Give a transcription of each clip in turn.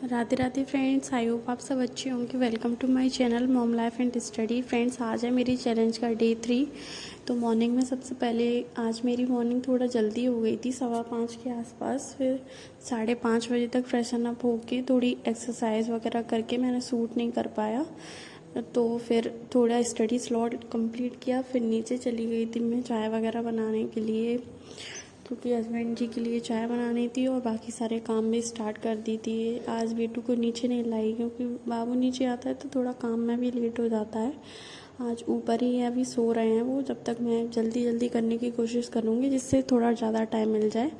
Radhe Radhe friends, I hope आप सब अच्छे होंगे। Welcome to my channel mom life and study. Friends, आज है मेरी चैलेंज का डे 3। तो मॉर्निंग में सबसे पहले आज मेरी मॉर्निंग थोड़ा जल्दी हो गई थी, 5:15 के आसपास। फिर 5:30 बजे तक फ्रेशन अप होके थोड़ी एक्सरसाइज वगैरह करके मैंने सूट नहीं कर पाया, तो फिर थोड़ा स्टडी स्लॉट कंप्लीट किया। फिर नीचे चली गई थी मैं चाय वगैरह बनाने के लिए, क्योंकि हस्बैंड जी के लिए चाय बनानी थी और बाकी सारे काम भी स्टार्ट कर दी थी। आज बेटू को नीचे नहीं लाई, क्योंकि बाबू नीचे आता है तो थोड़ा काम में भी लेट हो जाता है। आज ऊपर ही है, अभी सो रहे हैं वो। जब तक मैं जल्दी जल्दी करने की कोशिश करूँगी जिससे थोड़ा ज़्यादा टाइम मिल जाए,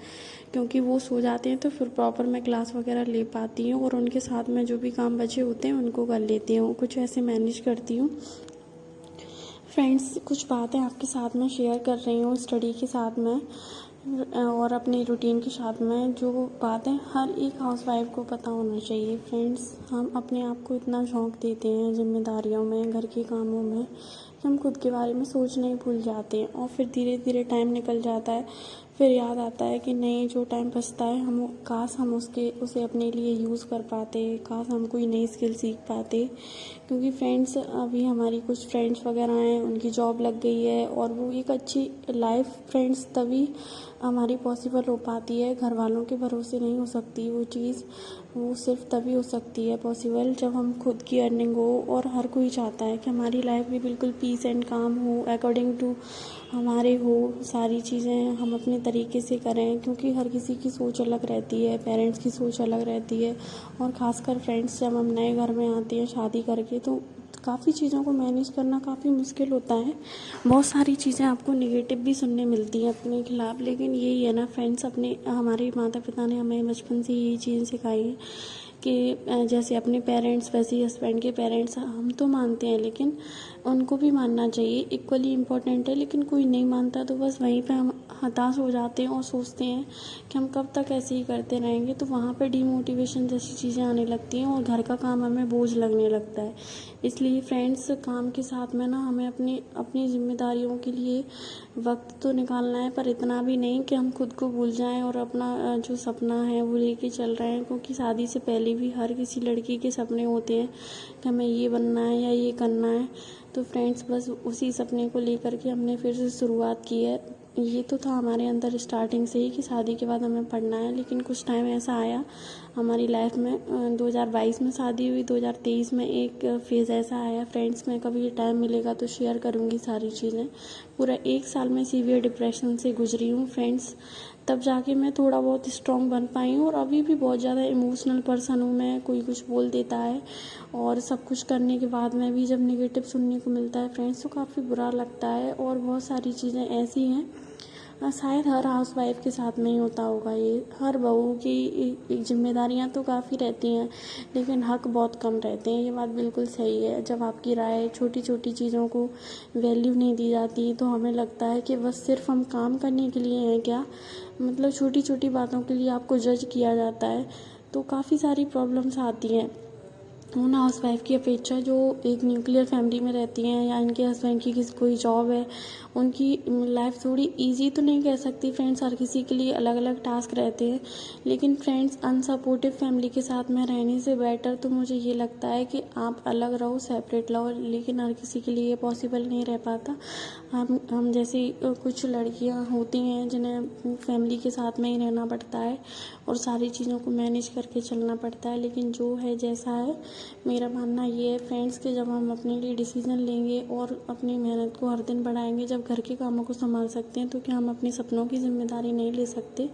क्योंकि वो सो जाते हैं तो फिर प्रॉपर मैं क्लास वगैरह ले पाती हूँ और उनके साथ में जो भी काम बचे होते हैं उनको कर लेती हूँ, कुछ ऐसे मैनेज करती हूँ। फ्रेंड्स, कुछ बातें आपके साथ में शेयर कर रही हूँ स्टडी के साथ में और अपनी रूटीन के साथ में, जो बातें हर एक हाउसवाइफ को पता होना चाहिए। फ्रेंड्स, हम अपने आप को इतना शौक देते हैं जिम्मेदारियों में, घर के कामों में, कि हम खुद के बारे में सोचना ही भूल जाते हैं। और फिर धीरे धीरे टाइम निकल जाता है, फिर याद आता है कि नहीं, जो टाइम बचता है काश हम उसे अपने लिए यूज़ कर पाते, काश हम कोई नई स्किल सीख पाते। क्योंकि फ्रेंड्स, अभी हमारी कुछ फ्रेंड्स वगैरह हैं, उनकी जॉब लग गई है और वो एक अच्छी लाइफ फ्रेंड्स तभी हमारी पॉसिबल हो पाती है, घर वालों के भरोसे नहीं हो सकती वो चीज़। वो सिर्फ तभी हो सकती है पॉसिबल जब हम खुद की अर्निंग हो। और हर कोई चाहता है कि हमारी लाइफ भी बिल्कुल पीस एंड काम हो, अकॉर्डिंग टू हमारे हो, सारी चीज़ें हम अपने तरीके से करें। क्योंकि हर किसी की सोच अलग रहती है, पेरेंट्स की सोच अलग रहती है। और ख़ासकर फ्रेंड्स, जब हम नए घर में आते हैं शादी करके, तो काफ़ी चीज़ों को मैनेज करना काफ़ी मुश्किल होता है। बहुत सारी चीज़ें आपको नेगेटिव भी सुनने मिलती हैं अपने खिलाफ़, लेकिन यही है ना फ्रेंड्स, हमारे माता पिता ने हमें बचपन से यही चीज़ें सिखाई हैं कि जैसे अपने पेरेंट्स वैसे ही हस्बैंड के पेरेंट्स। हम तो मानते हैं, लेकिन उनको भी मानना चाहिए, इक्वली इम्पोर्टेंट है। लेकिन कोई नहीं मानता तो बस वहीं पे हम हताश हो जाते हैं और सोचते हैं कि हम कब तक ऐसे ही करते रहेंगे। तो वहाँ पे डीमोटिवेशन जैसी चीज़ें आने लगती हैं और घर का काम हमें बोझ लगने लगता है। इसलिए फ्रेंड्स, काम के साथ में ना हमें अपनी ज़िम्मेदारियों के लिए वक्त तो निकालना है, पर इतना भी नहीं कि हम खुद को भूल जाएं और अपना जो सपना है वो लेके चल रहे हैं। क्योंकि शादी से पहले भी हर किसी लड़की के सपने होते हैं कि हमें ये बनना है या ये करना है। तो फ्रेंड्स, बस उसी सपने को लेकर के हमने फिर से शुरुआत की है। ये तो था हमारे अंदर स्टार्टिंग से ही कि शादी के बाद हमें पढ़ना है, लेकिन कुछ टाइम ऐसा आया हमारी लाइफ में, 2022 में शादी हुई, 2023 में एक फेज़ ऐसा आया। फ्रेंड्स, मैं कभी टाइम मिलेगा तो शेयर करूँगी सारी चीज़ें। पूरा 1 साल में सीवियर डिप्रेशन से गुजरी हूँ फ्रेंड्स, तब जाके मैं थोड़ा बहुत स्ट्रॉन्ग बन पाई हूँ। और अभी भी बहुत ज़्यादा इमोशनल पर्सन हूँ मैं, कोई कुछ बोल देता है और सब कुछ करने के बाद में भी जब नेगेटिव सुनने को मिलता है फ्रेंड्स, तो काफ़ी बुरा लगता है। और बहुत सारी चीज़ें ऐसी हैं, शायद हर हाउसवाइफ के साथ नहीं होता होगा ये। हर बहू की जिम्मेदारियां तो काफ़ी रहती हैं, लेकिन हक बहुत कम रहते हैं। ये बात बिल्कुल सही है। जब आपकी राय, छोटी छोटी चीज़ों को वैल्यू नहीं दी जाती, तो हमें लगता है कि बस सिर्फ हम काम करने के लिए हैं क्या, मतलब छोटी छोटी बातों के लिए आपको जज किया जाता है। तो काफ़ी सारी प्रॉब्लम्स आती हैं उन हाउसवाइफ की अपेक्षा जो एक न्यूक्लियर फैमिली में रहती हैं, या इनके हस्बैंड की कोई जॉब है। उनकी लाइफ थोड़ी इजी तो नहीं कह सकती फ्रेंड्स, हर किसी के लिए अलग अलग टास्क रहते हैं। लेकिन फ्रेंड्स, अनसपोर्टिव फैमिली के साथ में रहने से बेटर तो मुझे ये लगता है कि आप अलग रहो, सेपरेट रहो। लेकिन हर किसी के लिए ये पॉसिबल नहीं रह पाता। हम जैसी कुछ लड़कियां होती हैं जिन्हें फैमिली के साथ में ही रहना पड़ता है और सारी चीज़ों को मैनेज करके चलना पड़ता है। लेकिन जो है जैसा है, मेरा मानना ये है फ्रेंड्स कि जब हम अपने लिए डिसीज़न लेंगे और अपनी मेहनत को हर दिन बढ़ाएंगे, जब घर के कामों को संभाल सकते हैं, तो क्या हम अपने सपनों की जिम्मेदारी नहीं ले सकते।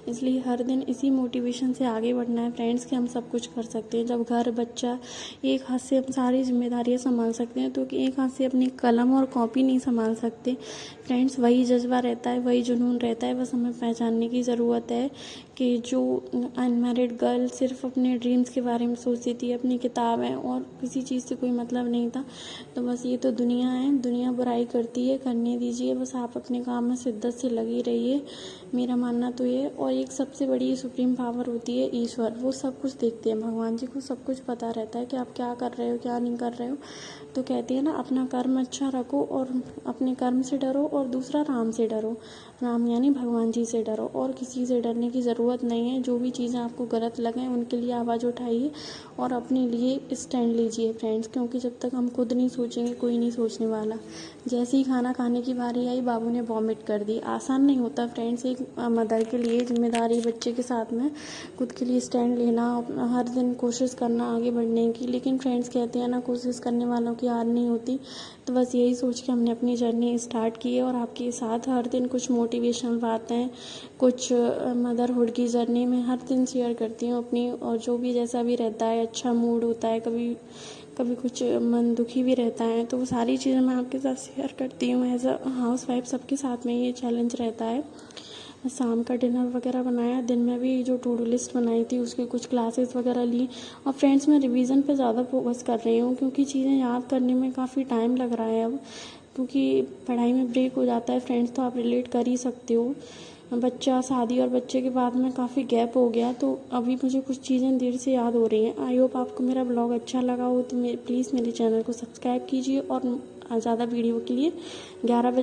इसलिए हर दिन इसी मोटिवेशन से आगे बढ़ना है फ्रेंड्स कि हम सब कुछ कर सकते हैं। जब घर, बच्चा, एक हाथ से हम सारी जिम्मेदारियाँ संभाल सकते हैं, तो एक हाथ से अपनी कलम और कॉपी नहीं संभाल सकते फ्रेंड्स। वही जज्बा रहता है, वही जुनून रहता है। बस हमें पहचानने की ज़रूरत है कि जो अनमैरिड गर्ल सिर्फ अपने ड्रीम्स के बारे में सोचती थी, अपनी किताब है और किसी चीज़ से कोई मतलब नहीं था, तो बस ये तो दुनिया है, दुनिया बुराई करती है, करने दीजिए। बस आप अपने काम में शिद्दत से लगी रहिए, मेरा मानना तो ये। और एक सबसे बड़ी सुप्रीम पावर होती है ईश्वर, वो सब कुछ देखते हैं। भगवान जी को सब कुछ पता रहता है कि आप क्या कर रहे हो, क्या नहीं कर रहे हो। तो कहते हैं ना, अपना कर्म अच्छा रखो और अपने कर्म से डरो, और दूसरा राम से डरो। राम यानी भगवान जी से डरो, और किसी से डरने की ज़रूरत नहीं है। जो भी चीज़ें आपको गलत लगें उनके लिए आवाज़ उठाइए और अपने लिए स्टैंड लीजिए फ्रेंड्स, क्योंकि जब तक हम खुद नहीं सोचेंगे कोई नहीं सोचने वाला। जैसे ही खाना खाने की बारी आई, बाबू ने वॉमिट कर दी। आसान नहीं होता फ्रेंड्स एक मदर के लिए, जिम्मेदारी बच्चे के साथ में खुद के लिए स्टैंड लेना, हर दिन कोशिश करना आगे बढ़ने की। लेकिन फ्रेंड्स कहते हैं ना, कोशिश करने वालों की हार नहीं होती। तो बस यही सोच के हमने अपनी जर्नी स्टार्ट की है और आपके साथ हर दिन कुछ मोटिवेशनल बातें, कुछ मदरहुड की जर्नी में हर दिन शेयर करती हूँ अपनी। और जो भी जैसा भी रहता है, अच्छा मूड होता है, कभी कभी कुछ मन दुखी भी रहता है, तो वो सारी चीज़ें मैं आपके साथ शेयर करती हूँ। एज अ हाउस वाइफ सबके साथ में ये चैलेंज रहता है। शाम का डिनर वगैरह बनाया, दिन में भी जो टू डू लिस्ट बनाई थी उसकी कुछ क्लासेस वगैरह ली। और फ्रेंड्स मैं रिवीजन पे ज़्यादा फोकस कर रही हूँ, क्योंकि चीज़ें याद करने में काफ़ी टाइम लग रहा है अब, क्योंकि पढ़ाई में ब्रेक हो जाता है फ्रेंड्स, तो आप रिलेट कर ही सकते हो। बच्चा, शादी और बच्चे के बाद में काफ़ी गैप हो गया, तो अभी मुझे कुछ चीज़ें देर से याद हो रही हैं। आई होप आपको मेरा ब्लॉग अच्छा लगा हो, तो प्लीज़ मेरे चैनल को सब्सक्राइब कीजिए और ज़्यादा वीडियो के लिए 11 बजे